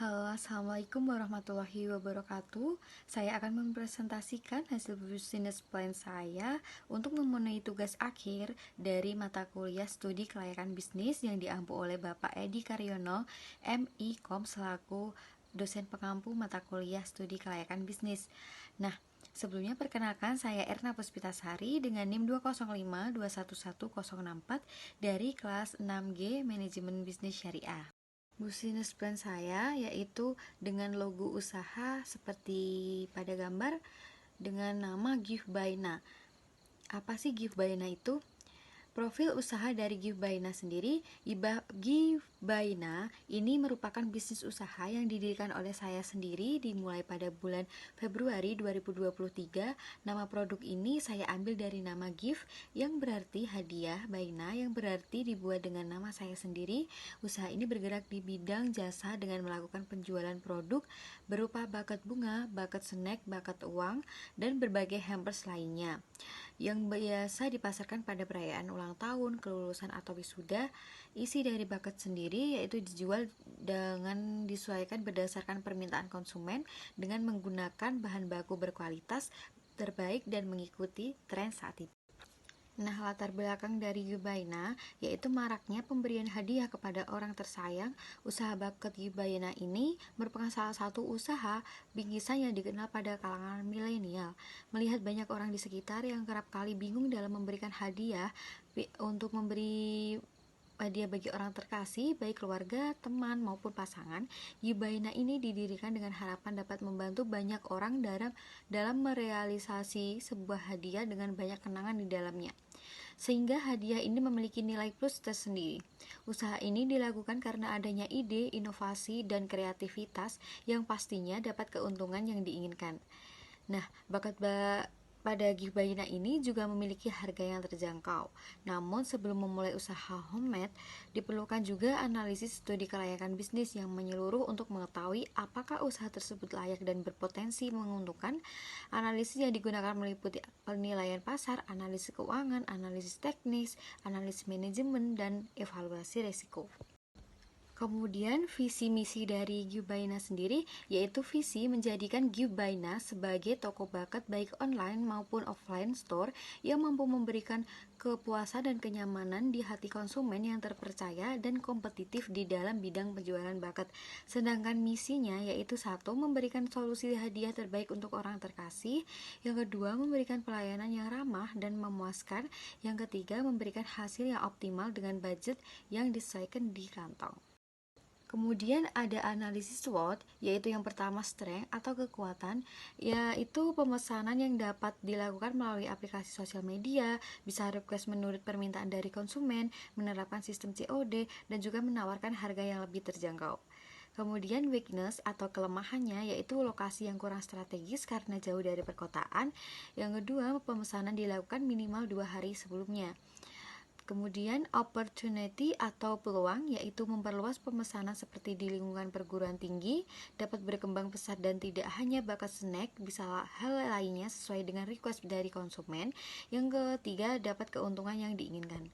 Halo, Assalamualaikum warahmatullahi wabarakatuh. Saya akan mempresentasikan hasil business plan saya untuk memenuhi tugas akhir dari mata kuliah studi kelayakan bisnis yang diampu oleh Bapak Edi Karyono, MI.Com selaku dosen pengampu mata kuliah studi kelayakan bisnis. Nah, sebelumnya perkenalkan saya Erna Puspitasari dengan NIM 205211064 dari kelas 6G Manajemen Bisnis Syariah. Business plan saya yaitu dengan logo usaha seperti pada gambar dengan nama Give by Na. Apa sih Give by Na itu? Profil usaha dari Give by Na sendiri, Give by Na ini merupakan bisnis usaha yang didirikan oleh saya sendiri dimulai pada bulan Februari 2023. Nama produk ini saya ambil dari nama Give yang berarti hadiah, by Na yang berarti dibuat dengan nama saya sendiri. Usaha ini bergerak di bidang jasa dengan melakukan penjualan produk berupa buket bunga, buket snack, buket uang, dan berbagai hampers lainnya yang biasa dipasarkan pada perayaan ulang tahun, kelulusan atau wisuda. Isi dari bucket sendiri yaitu dijual dengan disesuaikan berdasarkan permintaan konsumen dengan menggunakan bahan baku berkualitas terbaik dan mengikuti tren saat itu. Nah, latar belakang dari Yubaina yaitu maraknya pemberian hadiah kepada orang tersayang. Usaha bucket Yubaina ini merupakan salah satu usaha bingkisan yang dikenal pada kalangan milenial. Melihat banyak orang di sekitar yang kerap kali bingung dalam memberikan hadiah untuk memberi hadiah bagi orang terkasih, baik keluarga, teman, maupun pasangan. Yubaina ini didirikan dengan harapan dapat membantu banyak orang dalam merealisasi sebuah hadiah dengan banyak kenangan di dalamnya, sehingga hadiah ini memiliki nilai plus tersendiri. Usaha ini dilakukan karena adanya ide, inovasi, dan kreativitas yang pastinya dapat keuntungan yang diinginkan. Nah, pada Gibaina ini juga memiliki harga yang terjangkau. Namun sebelum memulai usaha homemade, diperlukan juga analisis studi kelayakan bisnis yang menyeluruh untuk mengetahui apakah usaha tersebut layak dan berpotensi menguntungkan. Analisis yang digunakan meliputi penilaian pasar, analisis keuangan, analisis teknis, analisis manajemen, dan evaluasi risiko. Kemudian visi misi dari Gibaina sendiri yaitu visi menjadikan Gibaina sebagai toko bakat baik online maupun offline store yang mampu memberikan kepuasan dan kenyamanan di hati konsumen yang terpercaya dan kompetitif di dalam bidang penjualan bakat. Sedangkan misinya yaitu satu, memberikan solusi hadiah terbaik untuk orang terkasih, yang kedua memberikan pelayanan yang ramah dan memuaskan, yang ketiga memberikan hasil yang optimal dengan budget yang disesuaikan di kantong. Kemudian ada analisis SWOT, yaitu yang pertama strength atau kekuatan, yaitu pemesanan yang dapat dilakukan melalui aplikasi sosial media, bisa request menurut permintaan dari konsumen, menerapkan sistem COD, dan juga menawarkan harga yang lebih terjangkau. Kemudian weakness atau kelemahannya yaitu lokasi yang kurang strategis karena jauh dari perkotaan. Yang kedua, pemesanan dilakukan minimal 2 hari sebelumnya. Kemudian opportunity atau peluang yaitu memperluas pemesanan seperti di lingkungan perguruan tinggi, dapat berkembang pesat dan tidak hanya bakat snack, bisa hal lainnya sesuai dengan request dari konsumen. Yang ketiga, dapat keuntungan yang diinginkan.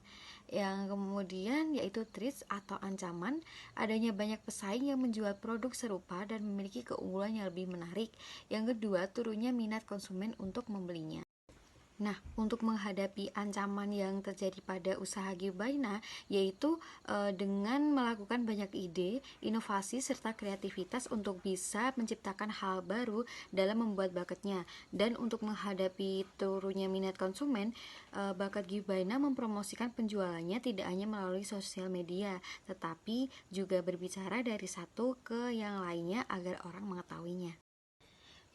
Yang kemudian yaitu threats atau ancaman, adanya banyak pesaing yang menjual produk serupa dan memiliki keunggulan yang lebih menarik. Yang kedua, turunnya minat konsumen untuk membelinya. Nah, untuk menghadapi ancaman yang terjadi pada usaha Gibaina, yaitu dengan melakukan banyak ide, inovasi, serta kreativitas untuk bisa menciptakan hal baru dalam membuat bakatnya. Dan untuk menghadapi turunnya minat konsumen, bakat Gibaina mempromosikan penjualannya tidak hanya melalui sosial media, tetapi juga berbicara dari satu ke yang lainnya agar orang mengetahuinya.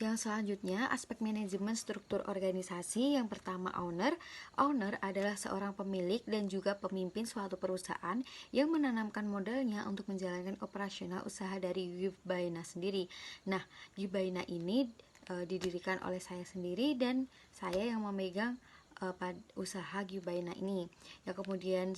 Yang selanjutnya, aspek manajemen struktur organisasi. Yang pertama, owner. Owner adalah seorang pemilik dan juga pemimpin suatu perusahaan yang menanamkan modalnya untuk menjalankan operasional usaha dari Gibaina sendiri. Nah, Gibaina ini didirikan oleh saya sendiri dan saya yang memegang usaha Gibaina ini. Ya, kemudian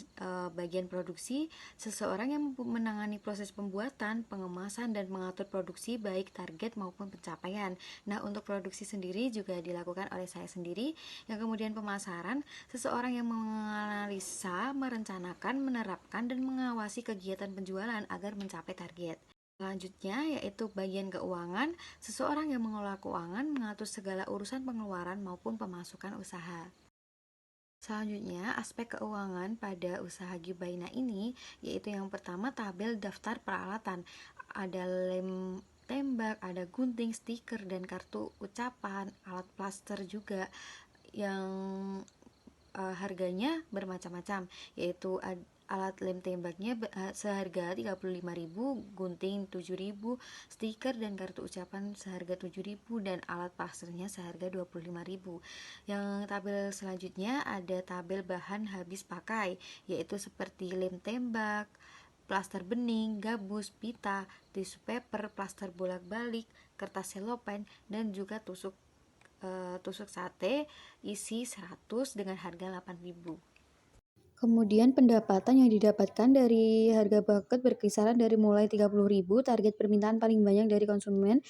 bagian produksi, seseorang yang menangani proses pembuatan, pengemasan, dan mengatur produksi baik target maupun pencapaian. Nah, untuk produksi sendiri juga dilakukan oleh saya sendiri. Yang kemudian pemasaran, seseorang yang menganalisa, merencanakan, menerapkan, dan mengawasi kegiatan penjualan agar mencapai target. Selanjutnya yaitu bagian keuangan. Seseorang yang mengelola keuangan mengatur segala urusan pengeluaran maupun pemasukan usaha. Selanjutnya, aspek keuangan pada usaha Gibaina ini yaitu yang pertama tabel daftar peralatan. Ada lem tembak, ada gunting, stiker, dan kartu ucapan, alat plaster juga yang harganya bermacam-macam, yaitu alat lem tembaknya seharga 35.000, gunting 7.000, stiker dan kartu ucapan seharga 7.000, dan alat plasternya seharga 25.000. Yang tabel selanjutnya ada tabel bahan habis pakai, yaitu seperti lem tembak, plaster bening, gabus, pita, tisu paper, plaster bolak-balik, kertas selopen, dan juga tusuk sate isi 100 dengan harga 8.000. Kemudian pendapatan yang didapatkan dari harga bucket berkisaran dari mulai 30.000, target permintaan paling banyak dari konsumen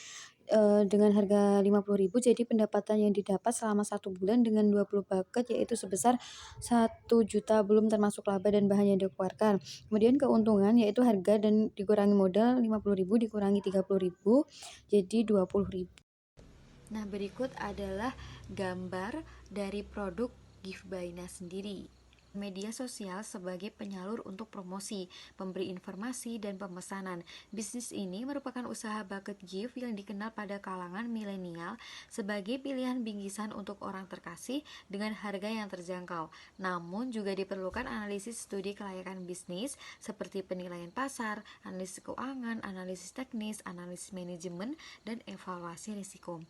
dengan harga 50.000. Jadi pendapatan yang didapat selama 1 bulan dengan 20 bucket yaitu sebesar 1 juta belum termasuk laba dan bahan yang dikeluarkan. Kemudian keuntungan yaitu harga dan dikurangi modal 50.000 dikurangi 30.000 jadi 20.000. Nah, berikut adalah gambar dari produk Givebaina sendiri. Media sosial sebagai penyalur untuk promosi, pemberi informasi, dan pemesanan. Bisnis ini merupakan usaha bucket gift yang dikenal pada kalangan milenial sebagai pilihan bingkisan untuk orang terkasih dengan harga yang terjangkau. Namun juga diperlukan analisis studi kelayakan bisnis seperti penilaian pasar, analisis keuangan, analisis teknis, analisis manajemen, dan evaluasi risiko.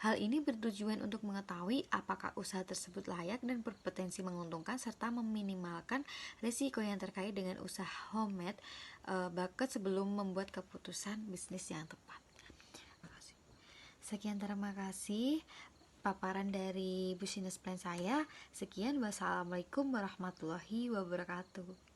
Hal ini bertujuan untuk mengetahui apakah usaha tersebut layak dan berpotensi menguntungkan serta meminimalkan risiko yang terkait dengan usaha homemade bucket sebelum membuat keputusan bisnis yang tepat. Sekian, terima kasih paparan dari business plan saya. Sekian, wassalamualaikum warahmatullahi wabarakatuh.